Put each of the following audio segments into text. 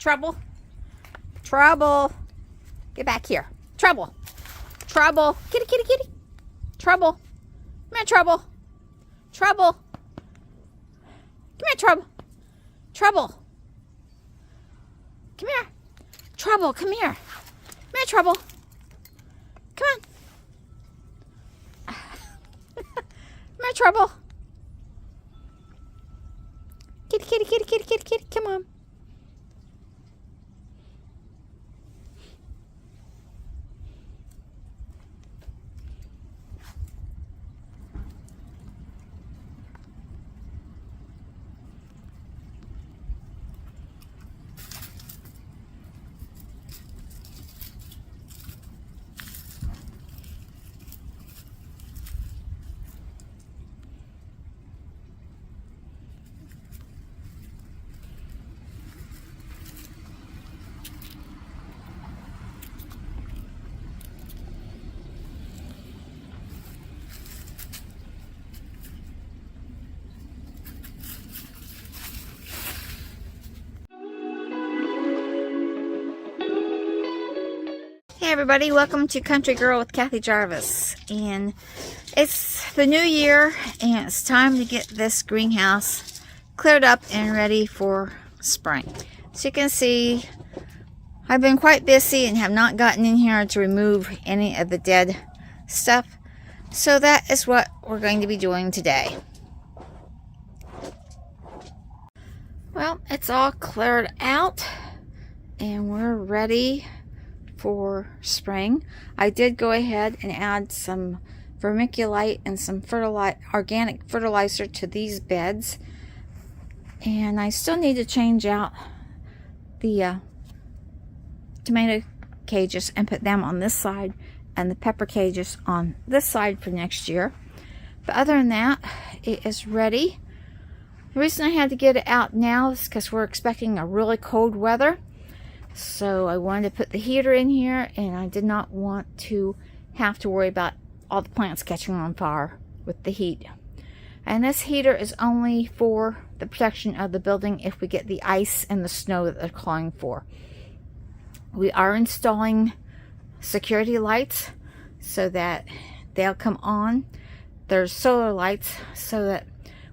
Trouble. Trouble. Get back here. Trouble. Trouble. Kitty, kitty, kitty. Trouble. Come here, Trouble. Trouble. Come here, Trouble. Trouble. Come here. Trouble, come here. Come here, Trouble. Come on. Come here, Trouble. Kitty, kitty, kitty, kitty, kitty, kitty. Come on. Hey everybody, welcome to Country Girl with Kathy Jarvis. And it's the new year and it's time to get this greenhouse cleared up and ready for spring. So you can see I've been quite busy and have not gotten in here to remove any of the dead stuff. So that is what we're going to be doing today. Well, it's all cleared out and we're ready for spring. I did go ahead and add some vermiculite and some organic fertilizer to these beds, and I still need to change out the tomato cages and put them on this side and the pepper cages on this side for next year. But other than that, it is ready. The reason I had to get it out now is because we're expecting a really cold weather. So I wanted to put the heater in here, and I did not want to have to worry about all the plants catching on fire with the heat. And this heater is only for the protection of the building if we get the ice and the snow that they're calling for. We are installing security lights so that they'll come on. There's solar lights so that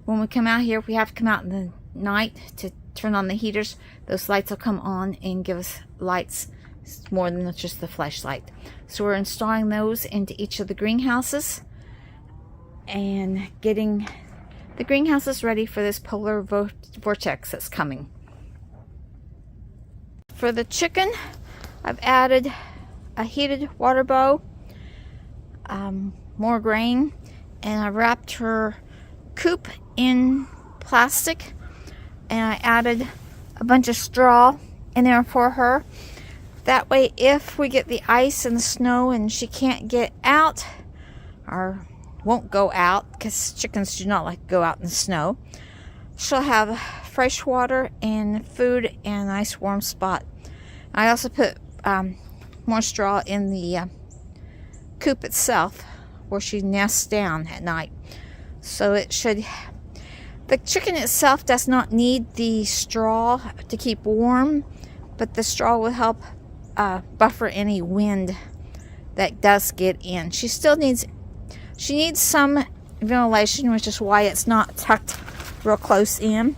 when we come out here, if we have to come out in the night to turn on the heaters, those lights will come on and give us lights more than just the flashlight. So we're installing those into each of the greenhouses and getting the greenhouses ready for this polar vortex that's coming. For the chicken, I've added a heated water bowl, more grain, and I wrapped her coop in plastic, and I added a bunch of straw in there for her. That way, if we get the ice and the snow and she can't get out or won't go out, because chickens do not like to go out in the snow, she'll have fresh water and food and a nice warm spot. I also put more straw in the coop itself where she nests down at night. So it should... The chicken itself does not need the straw to keep warm, but the straw will help buffer any wind that does get in. She needs some ventilation, which is why it's not tucked real close in.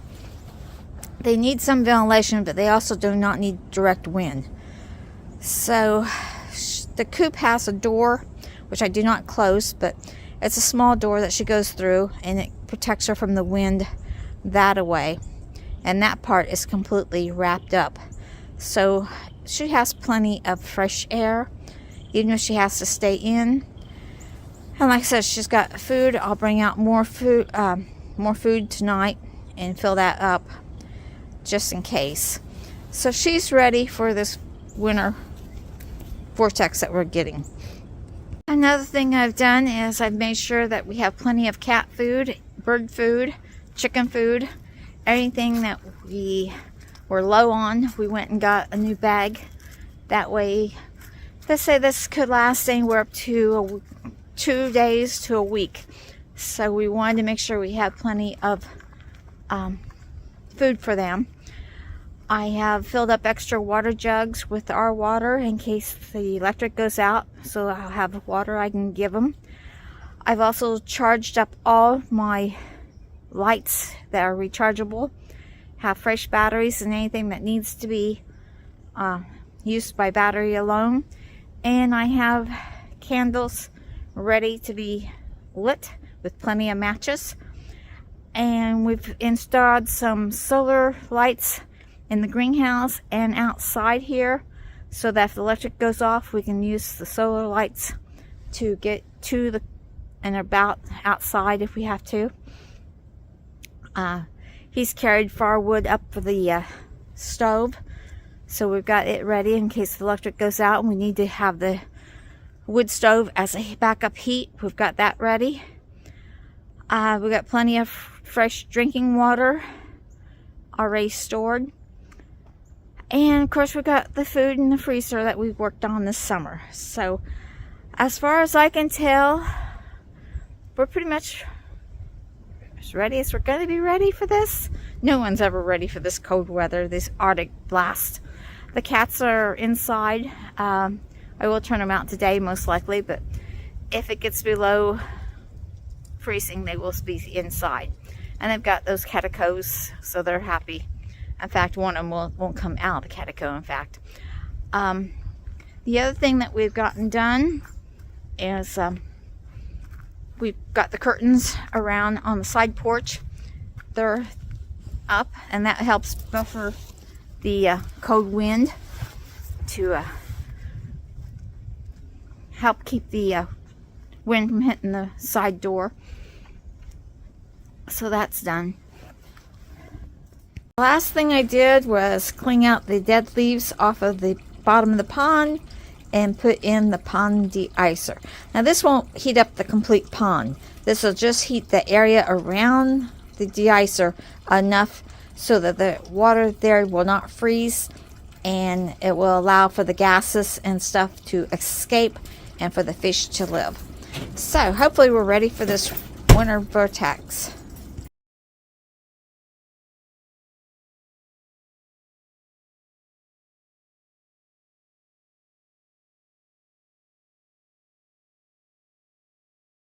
They need some ventilation, but they also do not need direct wind. So the coop has a door, which I do not close, but it's a small door that she goes through, and it protects her from the wind that away. And that part is completely wrapped up. So she has plenty of fresh air, even if she has to stay in. And like I said, she's got food. I'll bring out more food tonight and fill that up just in case. So she's ready for this winter vortex that we're getting. Another thing I've done is I've made sure that we have plenty of cat food, bird food, chicken food, everything that we were low on. We went and got a new bag. That way, let's say this could last anywhere up to 2 days to a week. So we wanted to make sure we had plenty of food for them. I have filled up extra water jugs with our water in case the electric goes out, so I'll have water I can give them. I've also charged up all my lights that are rechargeable, have fresh batteries and anything that needs to be used by battery alone, and I have candles ready to be lit with plenty of matches. And we've installed some solar lights in the greenhouse and outside here, so that if the electric goes off, we can use the solar lights to get to the and about outside if we have to. He's carried firewood up for the stove, so we've got it ready in case the electric goes out and we need to have the wood stove as a backup heat. We've got that ready. We've got plenty of fresh drinking water already stored. And of course we've got the food in the freezer that we've worked on this summer. So as far as I can tell, we're pretty much as ready as we're going to be ready for this. No one's ever ready for this cold weather, this Arctic blast. The cats are inside. I will turn them out today most likely, but if it gets below freezing, they will be inside. And they've got those caticos, so they're happy. In fact, one of them won't come out of the catico, in fact. The other thing that we've gotten done is we've got the curtains around on the side porch. They're up, and that helps buffer the cold wind to help keep the wind from hitting the side door. So that's done. The last thing I did was clean out the dead leaves off of the bottom of the pond and put in the pond de-icer. Now this won't heat up the complete pond. This will just heat the area around the de-icer enough so that the water there will not freeze, and it will allow for the gases and stuff to escape and for the fish to live. So hopefully we're ready for this winter vortex.